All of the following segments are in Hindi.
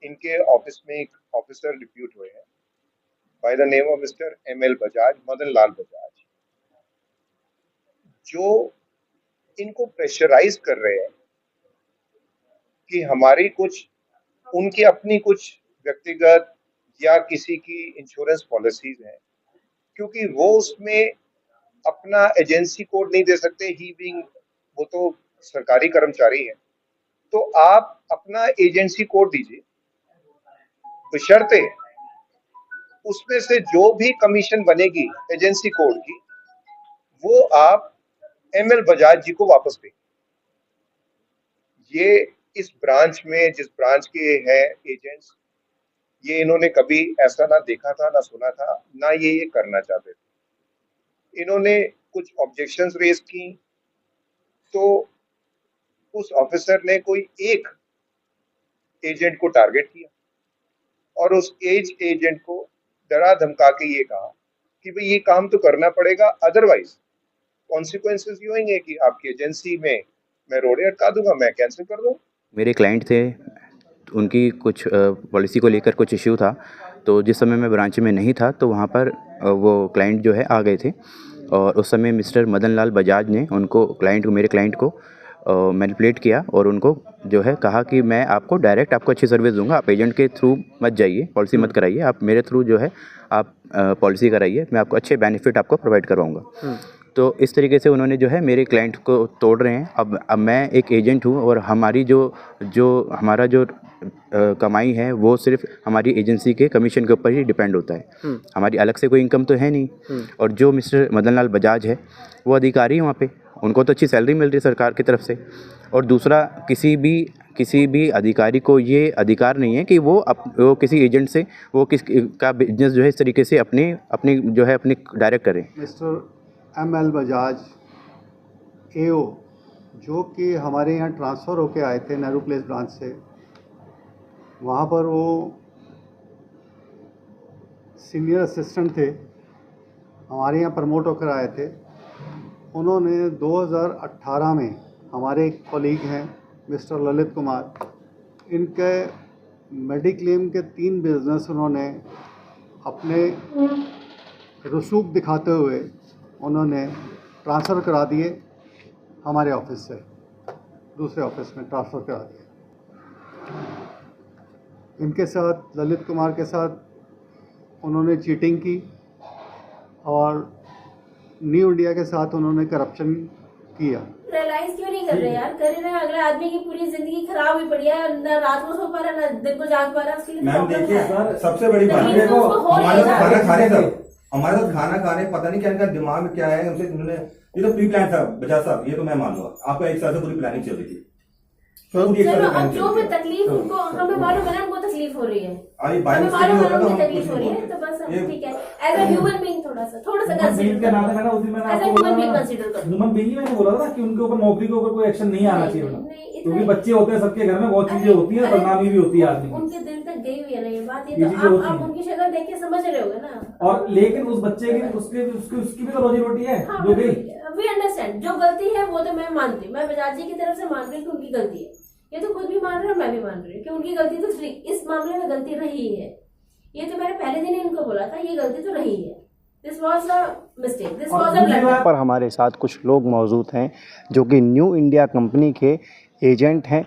इनके ऑफिस में एक ऑफिसर डिप्यूट हुए हैं by the name of mister ML Bajaj, Madan Lal Bajaj, जो इनको प्रेशराइज कर रहे हैं कि हमारी कुछ, उनकी अपनी कुछ व्यक्तिगत या किसी की इंश्योरेंस पॉलिसीज हैं, क्योंकि वो उसमें अपना एजेंसी कोड नहीं दे सकते, ही बीइंग, वो तो सरकारी कर्मचारी है, तो आप अपना एजेंसी कोड दीजिए, बशर्ते उसमें से जो भी कमीशन बनेगी एजेंसी कोड की, वो आप ML बजाज जी को वापस दें। ये इस ब्रांच में, जिस ब्रांच के हैं एजेंट्स, ये इन्होंने कभी ऐसा ना देखा था, ना सुना था, ना ये करना चाहते थे। इन्होंने कुछ ऑब्जेक्शंस रेज की, तो उस ऑफिसर ने कोई एक एजेंट को टारगेट किया और उस एजेंट को डरा धमका के ये कहा कि भाई ये काम तो करना पड़ेगा, अदरवाइज कॉन्सिक्वेंसेस ये होंगे कि आपकी एजेंसी में मैं रोड़े अटका दूंगा, मैं कैंसिल कर दूंगा। मेरे क्लाइंट थे, उनकी कुछ पॉलिसी को लेकर कुछ इश्यू था, तो जिस समय मैं ब्रांच में नहीं था तो वहाँ पर वो क्लाइंट जो है आ गए थे, और उस समय मिस्टर मदन लाल बजाज ने उनको मेरे क्लाइंट को मैनिपुलेट किया और उनको जो है कहा कि मैं आपको डायरेक्ट आपको अच्छी सर्विस दूंगा, आप एजेंट के थ्रू मत जाइए, पॉलिसी मत कराइए, आप मेरे थ्रू जो है आप पॉलिसी कराइए, मैं आपको अच्छे बेनिफिट आपको प्रोवाइड करवाऊँगा। तो इस तरीके से उन्होंने जो है मेरे क्लाइंट को तोड़ रहे हैं। अब मैं एक एजेंट हूँ और हमारी हमारा जो कमाई है वो सिर्फ हमारी एजेंसी के कमीशन के ऊपर ही डिपेंड होता है, हमारी अलग से कोई इनकम तो है नहीं। और जो मिस्टर मदन लाल बजाज है वो अधिकारी हैं वहाँ पे, उनको तो अच्छी सैलरी मिल रही है सरकार की तरफ से। और दूसरा, किसी भी अधिकारी को ये अधिकार नहीं है कि वो किसी एजेंट से वो का बिजनेस जो है इस तरीके से अपनी जो है अपनी डायरेक्ट करें। मिस्टर ML बजाज AO, जो कि हमारे यहाँ ट्रांसफ़र होके आए थे नेहरू प्लेस ब्रांच से, वहाँ पर वो सीनियर असिस्टेंट थे, हमारे यहाँ प्रमोट होकर आए थे। उन्होंने 2018 में हमारे एक कॉलीग हैं मिस्टर ललित कुमार, इनके मेडिक्लेम के 3 बिजनेस उन्होंने अपने रसूख दिखाते हुए उन्होंने ट्रांसफ़र करा दिए, हमारे ऑफिस से दूसरे ऑफिस में ट्रांसफ़र करा दिए। इनके साथ, ललित कुमार के साथ उन्होंने चीटिंग की और न्यू इंडिया के साथ उन्होंने करप्शन किया। रियलाइज क्यों नहीं कर रहे यार? कर रहे हैं, अगले आदमी की पूरी जिंदगी खराब हुई पड़ी है, ना रात को सो पा रहा, ना दिन को जाग पा रहा। मैम देखिए सर, सबसे बड़ी बात देखो, हमारे साथ खाना खा रहे सब, हमारे साथ खाना खा रहे, पता नहीं क्या इनका दिमाग में क्या है, उनसे इन्होंने, ये तो प्री प्लान था बजाज साहब, ये तो मैं मान लूंगा, आपको एक साल से पूरी प्लानिंग चल रही थी। चलो, अब जो भी तकलीफ उनको, हमें मालूम है ना उनको तकलीफ हो रही है, हमें मालूम है उनको तकलीफ हो रही है, तो बस ठीक है, एज अ ह्यूमन बीइंग थोड़ा सा कंसीडर करना है, as a human being consider करना। ह्यूमन बीइंग मैंने बोला था कि उनके ऊपर नौकरी के ऊपर कोई एक्शन नहीं आना चाहिए, क्योंकि बच्चे होते हैं सबके घर में, बहुत चीजें होती है, बदनामी भी होती है आदमी। उनके दिल तक गई हुई है ना ये बात, ये तो आप उनकी शक्ल देख के समझ रहे होगे ना। और लेकिन उस बच्चे की उसकी भी तो रोजी रोटी है जो गई। वी अंडरस्टैंड, जो गलती है वो तो मैं मानती हूँ, मैं बजाज जी की तरफ से मान रही हूँ कि उनकी गलती है, ये तो खुद भी मान रहे हैं, मैं भी मान रही हूँ कि उनकी गलती तो इस मामले में गलती रही है। ये तो मैंने पहले दिन ही इनको बोला था, ये गलती तो रही है, this was a mistake, this was a blunder. पर हमारे साथ कुछ लोग मौजूद हैं जो कि न्यू इंडिया कंपनी के एजेंट हैं।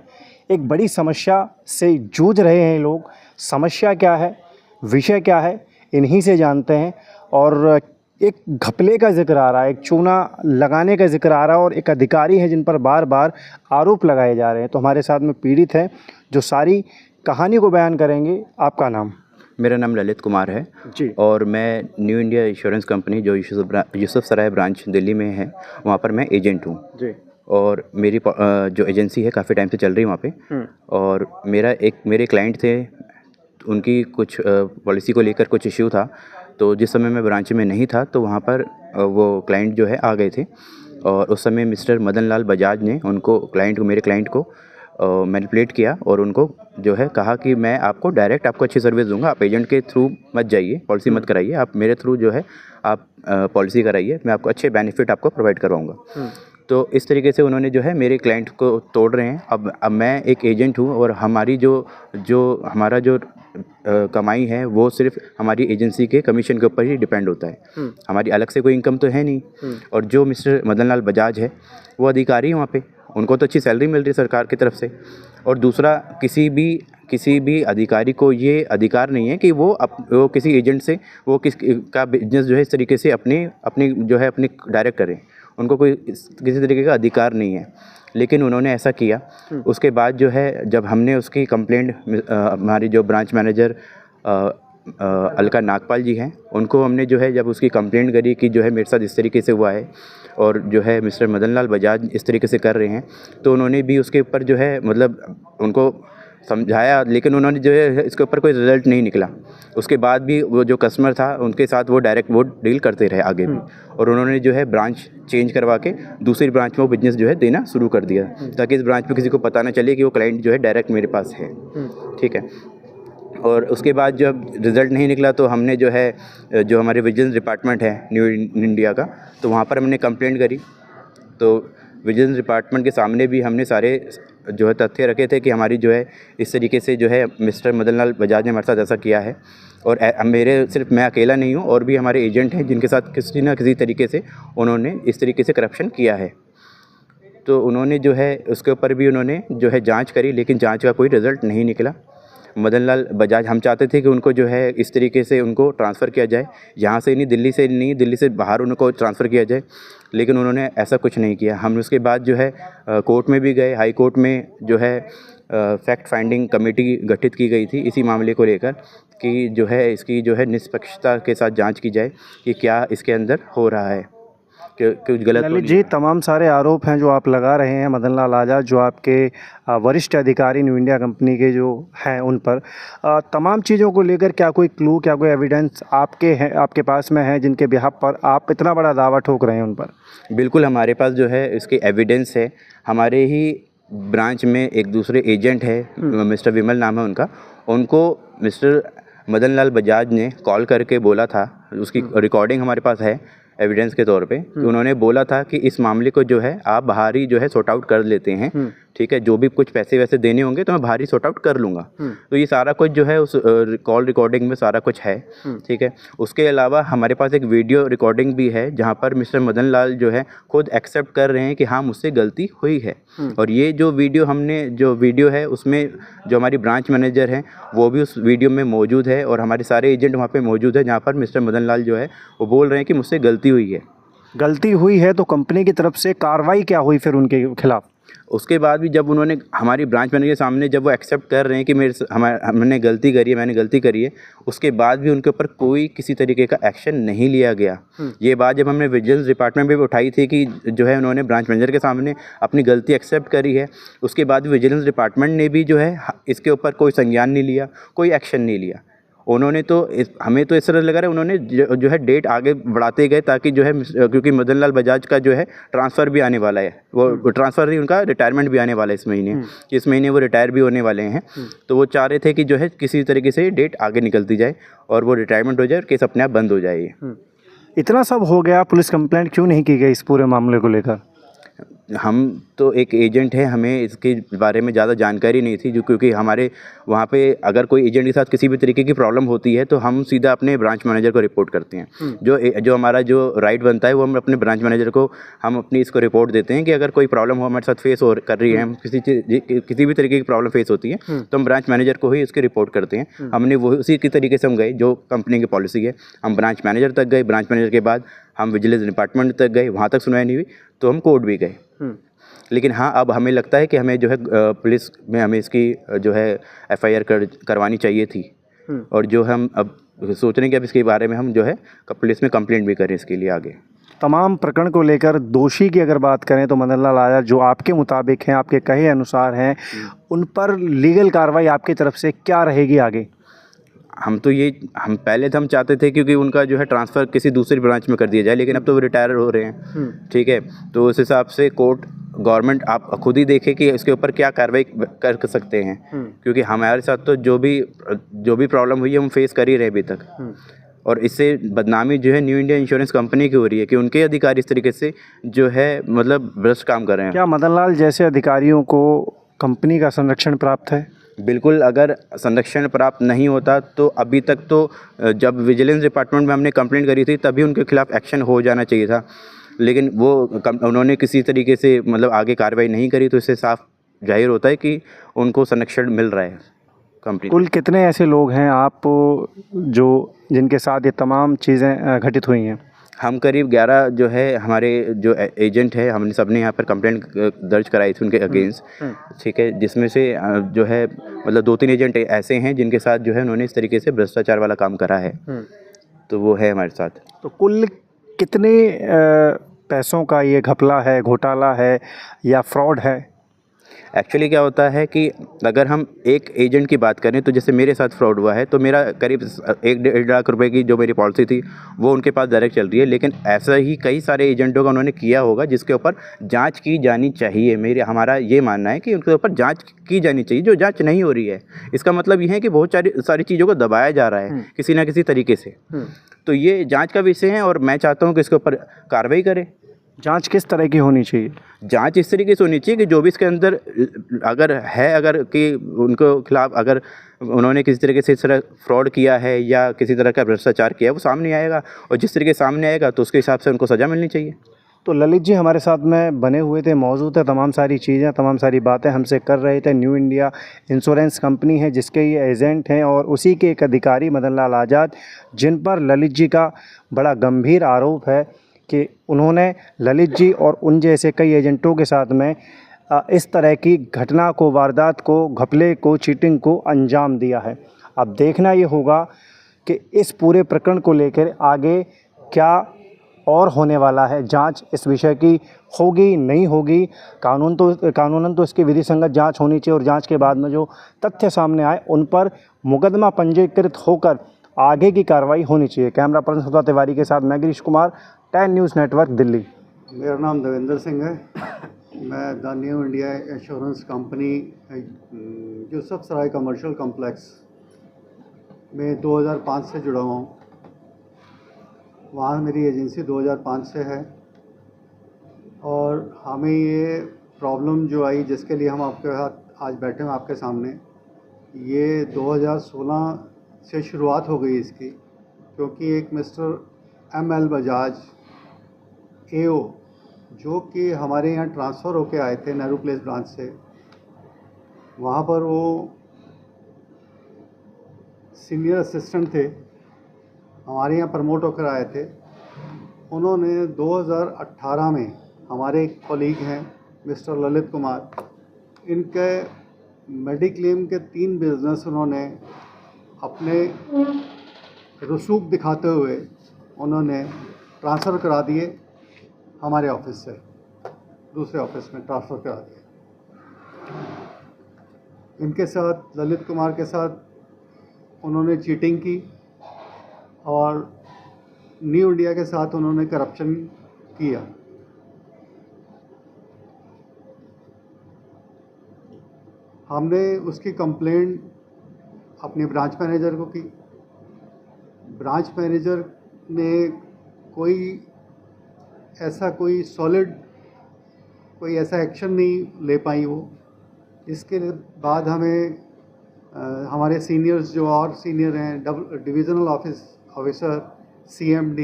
एक बड़ी समस्या से जूझ रहे हैं लोग। समस्या क्या है, विषय क्या है, इन्हीं से जानते हैं। और एक घपले का जिक्र आ रहा है, एक चूना लगाने का जिक्र आ रहा है, और एक अधिकारी हैं जिन पर बार बार आरोप लगाए जा रहे हैं। तो हमारे साथ में पीड़ित हैं जो सारी कहानी को बयान करेंगे। आपका नाम? मेरा नाम ललित कुमार है जी। और मैं न्यू इंडिया इंश्योरेंस कंपनी जो यूसुफ सराय ब्रांच दिल्ली में है, वहाँ पर मैं एजेंट हूँ जी। और मेरी जो एजेंसी है काफ़ी टाइम से चल रही है वहाँ पे। और मेरे क्लाइंट थे, उनकी कुछ पॉलिसी को लेकर कुछ इश्यू था, तो जिस समय मैं ब्रांच में नहीं था तो वहाँ पर वो क्लाइंट जो है आ गए थे, और उस समय मिस्टर मदन लाल बजाज ने मेरे क्लाइंट को मैनिपुलेट किया और उनको जो है कहा कि मैं आपको डायरेक्ट आपको अच्छी सर्विस दूंगा, आप एजेंट के थ्रू मत जाइए, पॉलिसी मत कराइए, आप मेरे थ्रू जो है आप पॉलिसी कराइए, मैं आपको अच्छे बेनिफिट आपको प्रोवाइड करवाऊँगा। तो इस तरीके से उन्होंने जो है मेरे क्लाइंट को तोड़ रहे हैं। अब मैं एक एजेंट हूँ और हमारी हमारा जो कमाई है वो सिर्फ हमारी एजेंसी के कमीशन के ऊपर ही डिपेंड होता है। हमारी अलग से कोई इनकम तो है नहीं। और जो मिस्टर मदन लाल बजाज है वो अधिकारी हैं वहाँ पे, उनको तो अच्छी सैलरी मिल रही है सरकार की तरफ से। और दूसरा, किसी भी अधिकारी को ये अधिकार नहीं है कि वो किसी एजेंट से का बिजनेस जो है इस तरीके से अपनी डायरेक्ट करें। उनको किसी तरीके का अधिकार नहीं है, लेकिन उन्होंने ऐसा किया। उसके बाद जो है जब हमने उसकी कंप्लेंट हमारी जो ब्रांच मैनेजर अलका नागपाल जी हैं, उनको हमने जो है जब उसकी कंप्लेंट करी कि जो है मेरे साथ इस तरीके से हुआ है और जो है मिस्टर मदन लाल बजाज इस तरीके से कर रहे हैं, तो उन्होंने भी उसके ऊपर जो है मतलब उनको समझाया, लेकिन उन्होंने जो है इसके ऊपर कोई रिज़ल्ट नहीं निकला। उसके बाद भी वो जो कस्टमर था उनके साथ वो डायरेक्ट वो डील करते रहे आगे भी, और उन्होंने जो है ब्रांच चेंज करवा के दूसरी ब्रांच में वो बिज़नेस जो है देना शुरू कर दिया, ताकि इस ब्रांच में किसी को पता ना चले कि वो क्लाइंट जो है डायरेक्ट मेरे पास है। ठीक है। और उसके बाद जब रिज़ल्ट नहीं निकला तो हमने जो है जो हमारे विजिलेंस डिपार्टमेंट है न्यू इंडिया का, तो वहाँ पर हमने कंप्लेंट करी। तो विजिलेंस डिपार्टमेंट के सामने भी हमने सारे जो है तथ्य रखे थे कि हमारी जो है इस तरीके से जो है मिस्टर मदन लाल बजाज ने हमारे साथ ऐसा किया है। और सिर्फ मैं अकेला नहीं हूँ, और भी हमारे एजेंट हैं जिनके साथ किसी न किसी तरीके से उन्होंने इस तरीके से करप्शन किया है। तो उन्होंने जो है उसके ऊपर भी उन्होंने जो है जांच करी, लेकिन जांच का कोई रिज़ल्ट नहीं निकला। मदन लाल बजाज, हम चाहते थे कि उनको जो है इस तरीके से उनको ट्रांसफ़र किया जाए, यहाँ से नहीं, दिल्ली से बाहर उनको ट्रांसफ़र किया जाए, लेकिन उन्होंने ऐसा कुछ नहीं किया। हम उसके बाद जो है कोर्ट में भी गए, हाई कोर्ट में जो है फैक्ट फाइंडिंग कमेटी गठित की गई थी इसी मामले को लेकर कि जो है इसकी जो है निष्पक्षता के साथ जांच की जाए कि क्या इसके अंदर हो रहा है, कुछ गलत ललित जी, तमाम सारे आरोप हैं जो आप लगा रहे हैं मदन लाल आज़ाद, जो आपके वरिष्ठ अधिकारी न्यू इंडिया कंपनी के जो हैं उन पर, तमाम चीज़ों को लेकर क्या कोई क्लू, क्या कोई एविडेंस आपके पास में है जिनके बिहाफ पर आप इतना बड़ा दावा ठोक रहे हैं उन पर? बिल्कुल, हमारे पास जो है इसके एविडेंस है। हमारे ही ब्रांच में एक दूसरे एजेंट है, मिस्टर विमल नाम है उनका, उनको मिस्टर मदन लाल बजाज ने कॉल करके बोला था, उसकी रिकॉर्डिंग हमारे पास है एविडेंस के तौर पे, कि उन्होंने बोला था कि इस मामले को जो है आप बाहर ही जो है सॉर्ट आउट कर लेते हैं, ठीक है, जो भी कुछ पैसे वैसे देने होंगे तो मैं बाहर ही सॉर्ट आउट कर लूँगा। तो ये सारा कुछ जो है उस कॉल रिकॉर्डिंग में सारा कुछ है, ठीक है। उसके अलावा हमारे पास एक वीडियो रिकॉर्डिंग भी है जहाँ पर मिस्टर मदन लाल जो है खुद एक्सेप्ट कर रहे हैं कि हाँ मुझसे गलती हुई है। और ये जो वीडियो है उसमें जो हमारी ब्रांच मैनेजर हैं वो भी उस वीडियो में मौजूद है, और हमारे सारे एजेंट वहाँ पे मौजूद है, जहाँ पर मिस्टर मदन लाल जो है वो बोल रहे हैं कि मुझसे गलती हुई है। गलती हुई है तो कंपनी की तरफ से कार्रवाई क्या हुई फिर उनके खिलाफ? उसके बाद भी जब उन्होंने हमारी ब्रांच मैनेजर के सामने जब वो एक्सेप्ट कर रहे हैं कि मैंने गलती करी है, उसके बाद भी उनके ऊपर कोई किसी तरीके का एक्शन नहीं लिया गया। ये बात जब हमने विजिलेंस डिपार्टमेंट में भी उठाई थी कि जो है उन्होंने ब्रांच मैनेजर के सामने अपनी गलती एक्सेप्ट करी है, उसके बाद विजिलेंस डिपार्टमेंट ने भी जो है इसके ऊपर कोई संज्ञान नहीं लिया, कोई एक्शन नहीं लिया। उन्होंने तो हमें तो इस तरह लगा रहा है उन्होंने जो है डेट आगे बढ़ाते गए, ताकि जो है क्योंकि मदन लाल बजाज का जो है ट्रांसफ़र भी आने वाला है, वो ट्रांसफ़र नहीं, उनका रिटायरमेंट भी आने वाला है इस महीने वो रिटायर भी होने वाले हैं। तो वो चाह रहे थे कि जो है किसी तरीके से डेट आगे निकलती जाए और वो रिटायरमेंट हो जाए और केस अपने आप बंद हो जाए। इतना सब हो गया, पुलिस कंप्लेंट क्यों नहीं की गई इस पूरे मामले को लेकर? हम तो एक एजेंट हैं, हमें इसके बारे में ज़्यादा जानकारी नहीं थी, जो क्योंकि हमारे वहाँ पे अगर कोई एजेंट के साथ किसी भी तरीके की प्रॉब्लम होती है तो हम सीधा अपने ब्रांच मैनेजर को रिपोर्ट करते हैं। जो हमारा जो राइट बनता है वो हम अपने ब्रांच मैनेजर को हम अपनी इसको रिपोर्ट देते हैं कि अगर कोई प्रॉब्लम हो हमारे साथ फेस कर रही है, हम किसी भी तरीके की प्रॉब्लम फेस होती है तो हम ब्रांच मैनेजर को ही इसकी रिपोर्ट करते हैं। हमने वो उसी की तरीके से हम गए, जो कंपनी की पॉलिसी है, हम ब्रांच मैनेजर तक गए, ब्रांच मैनेजर के बाद हम विजिलेंस डिपार्टमेंट तक गए, वहाँ तक सुनवाई नहीं हुई तो हम कोर्ट भी गए। लेकिन हाँ, अब हमें लगता है कि हमें जो है पुलिस में हमें इसकी जो है FIR करवानी चाहिए थी, और जो हम अब सोच रहे हैं कि अब इसके बारे में हम जो है पुलिस में कंप्लेंट भी करें इसके लिए आगे। तमाम प्रकरण को लेकर दोषी की अगर बात करें तो मदन लाल आज़ाद जो आपके मुताबिक हैं, आपके कहे अनुसार हैं, उन पर लीगल कार्रवाई आपकी तरफ से क्या रहेगी आगे? हम पहले तो हम चाहते थे क्योंकि उनका जो है ट्रांसफ़र किसी दूसरी ब्रांच में कर दिया जाए, लेकिन अब तो वो रिटायर हो रहे हैं, ठीक है। तो उस हिसाब से गवर्नमेंट आप खुद ही देखें कि इसके ऊपर क्या कार्रवाई कर सकते हैं, क्योंकि हमारे साथ तो जो भी प्रॉब्लम हुई है हम फेस कर ही रहे अभी तक। और इससे बदनामी जो है न्यू इंडिया इंश्योरेंस कंपनी की हो रही है कि उनके अधिकारी इस तरीके से जो है मतलब भ्रष्ट काम कर रहे हैं। क्या मदन लाल जैसे अधिकारियों को कंपनी का संरक्षण प्राप्त है? बिल्कुल, अगर संरक्षण प्राप्त नहीं होता तो अभी तक तो जब विजिलेंस डिपार्टमेंट में हमने कंप्लेंट करी थी तभी उनके खिलाफ एक्शन हो जाना चाहिए था, लेकिन वो उन्होंने किसी तरीके से मतलब आगे कार्रवाई नहीं करी, तो इससे साफ जाहिर होता है कि उनको संरक्षण मिल रहा है कंपनी। कुल कितने ऐसे लोग हैं आप जो जिनके साथ ये तमाम चीज़ें घटित हुई हैं? हम करीब 11 जो है हमारे जो एजेंट है, हमने सबने यहाँ पर कंप्लेंट दर्ज कराई थी उनके अगेंस्ट, ठीक है, जिसमें से जो है मतलब 2-3 एजेंट ऐसे हैं जिनके साथ जो है उन्होंने इस तरीके से भ्रष्टाचार वाला काम करा है, तो वो है हमारे साथ। तो कुल कितने पैसों का ये घपला है, घोटाला है या फ्रॉड है? एक्चुअली क्या होता है कि अगर हम एक एजेंट की बात करें तो जैसे मेरे साथ फ्रॉड हुआ है, तो मेरा करीब 1-1.5 लाख रुपए की जो मेरी पॉलिसी थी वो उनके पास डायरेक्ट चल रही है, लेकिन ऐसा ही कई सारे एजेंटों का उन्होंने किया होगा जिसके ऊपर जांच की जानी चाहिए। हमारा ये मानना है कि उनके ऊपर जांच की जानी चाहिए, जो जांच नहीं हो रही है। इसका मतलब ये है कि बहुत सारी चीज़ों को दबाया जा रहा है किसी ना किसी तरीके से, तो ये जाँच का विषय है और मैं चाहता हूँ कि इसके ऊपर कार्रवाई करें। जांच किस तरह की होनी चाहिए? जांच इस तरीके से होनी चाहिए कि जो भी इसके अंदर अगर कि उनको खिलाफ अगर उन्होंने किसी तरीके से इस तरह फ्रॉड किया है या किसी तरह का भ्रष्टाचार किया है, वो सामने आएगा, और जिस तरीके से सामने आएगा तो उसके हिसाब से उनको सज़ा मिलनी चाहिए। तो ललित जी हमारे साथ में बने हुए थे, मौजूद है, तमाम सारी चीज़ें, तमाम सारी बातें हमसे कर रहे थे। न्यू इंडिया इंश्योरेंस कंपनी है जिसके ये एजेंट हैं और उसी के एक अधिकारी मदन लाल आज़ाद, जिन पर ललित जी का बड़ा गंभीर आरोप है कि उन्होंने ललित जी और उन जैसे कई एजेंटों के साथ में इस तरह की घटना को, वारदात को, घपले को, चीटिंग को अंजाम दिया है। अब देखना ये होगा कि इस पूरे प्रकरण को लेकर आगे क्या और होने वाला है। जांच इस विषय की होगी नहीं होगी, कानूनन तो इसकी विधि संगत जांच होनी चाहिए और जांच के बाद में जो तथ्य सामने आए उन पर मुकदमा पंजीकृत होकर आगे की कार्रवाई होनी चाहिए। कैमरा पर्सन सुधा तिवारी के साथ मैं गिरीश कुमार, 10 न्यूज़ नेटवर्क, दिल्ली। मेरा नाम देवेंद्र सिंह है। मैं the new India insurance company Yusuf Sarai commercial complex में 2005 से जुड़ा हुआ हूँ। वहाँ मेरी एजेंसी 2005 से है और हमें ये प्रॉब्लम जो आई जिसके लिए हम आपके साथ आज बैठे हैं आपके सामने, ये 2016 से शुरुआत हो गई इसकी, क्योंकि एक मिस्टर ML बजाज AO जो कि हमारे यहाँ ट्रांसफ़र होके आए थे नेहरू प्लेस ब्रांच से, वहाँ पर वो सीनियर असिस्टेंट थे, हमारे यहाँ प्रमोट होकर आए थे। उन्होंने 2018 में हमारे एक कॉलीग हैं मिस्टर ललित कुमार, इनके मेडिक्लेम के 3 बिज़नेस उन्होंने अपने रसूख दिखाते हुए उन्होंने ट्रांसफ़र करा दिए, हमारे ऑफिस से दूसरे ऑफिस में ट्रांसफ़र करा दिए। इनके साथ, ललित कुमार के साथ, उन्होंने चीटिंग की और न्यू इंडिया के साथ उन्होंने करप्शन किया। हमने उसकी कंप्लेंट अपने ब्रांच मैनेजर को की। ब्रांच मैनेजर ने कोई सॉलिड कोई ऐसा एक्शन नहीं ले पाई वो। इसके बाद हमें हमारे सीनियर्स जो और सीनियर हैं, डिविज़नल ऑफिसर, CMD,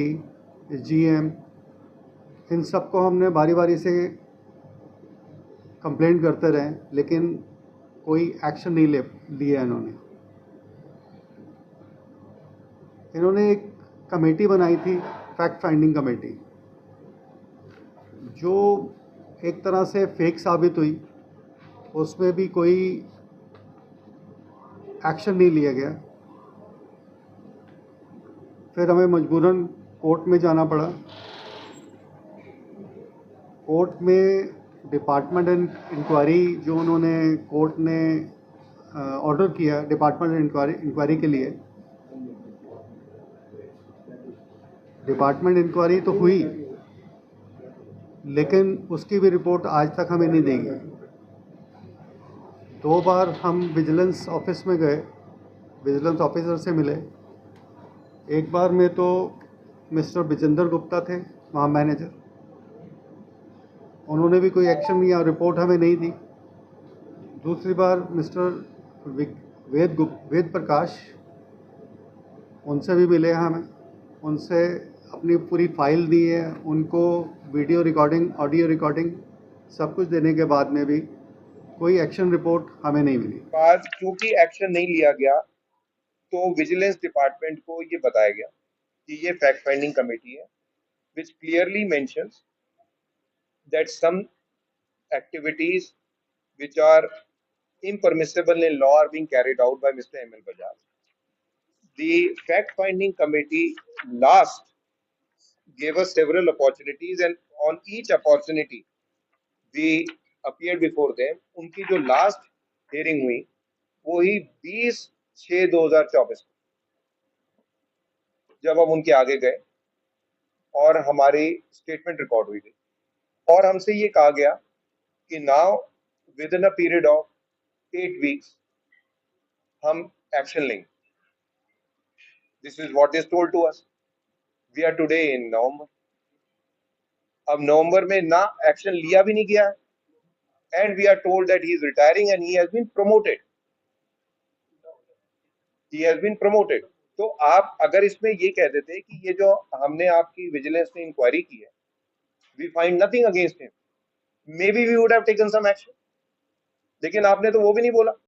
GM, इन सबको हमने बारी बारी से कंप्लेंट करते रहे, लेकिन कोई एक्शन नहीं लिया इन्होंने एक कमेटी बनाई थी, फैक्ट फाइंडिंग कमेटी, जो एक तरह से फेक साबित हुई। उसमें भी कोई एक्शन नहीं लिया गया। फिर हमें मजबूरन कोर्ट में जाना पड़ा। कोर्ट में डिपार्टमेंट इंक्वायरी जो उन्होंने कोर्ट ने ऑर्डर किया डिपार्टमेंट इंक्वायरी के लिए, डिपार्टमेंट इंक्वायरी तो हुई, लेकिन उसकी भी रिपोर्ट आज तक हमें नहीं दी गई। 2 बार हम विजिलेंस ऑफिस में गए, विजिलेंस ऑफिसर से मिले, एक बार में तो मिस्टर विजेंद्र गुप्ता थे वहाँ मैनेजर, उन्होंने भी कोई एक्शन या रिपोर्ट हमें नहीं दी। दूसरी बार मिस्टर वेद प्रकाश, उनसे भी मिले हैं हमें, उनसे अपनी पूरी फाइल दी है, उनको वीडियो रिकॉर्डिंग, ऑडियो रिकॉर्डिंग सब कुछ देने के बाद में भी कोई एक्शन रिपोर्ट हमें नहीं मिली। बाद क्योंकि एक्शन नहीं लिया गया तो विजिलेंस डिपार्टमेंट को ये बताया गया कि ये फैक्ट फाइंडिंग कमेटी है which clearly mentions that some activities which are impermissible in law are being carried out by Mr. M.L. Bajaj. The fact-finding committee last gave us several opportunities and on each opportunity we appeared before them. उनकी जो last hearing हुई वो ही 20/6/2024 जब हम उनके आगे गए और हमारी स्टेटमेंट रिकॉर्ड हुई गई और हमसे ये कहा गया कि now within a period of 8 weeks हम एक्शन लेंगे। This is what is told to us. We are today in November. अब नवंबर में ना एक्शन लिया भी नहीं गया and we are told that he is retiring and he has been promoted. He has been promoted. तो आप अगर इसमें ये कह देते कि ये जो हमने आपकी विजिलेंस ने इंक्वायरी की है, we find nothing against him, maybe we would have taken some action, लेकिन आपने तो वो भी नहीं बोला।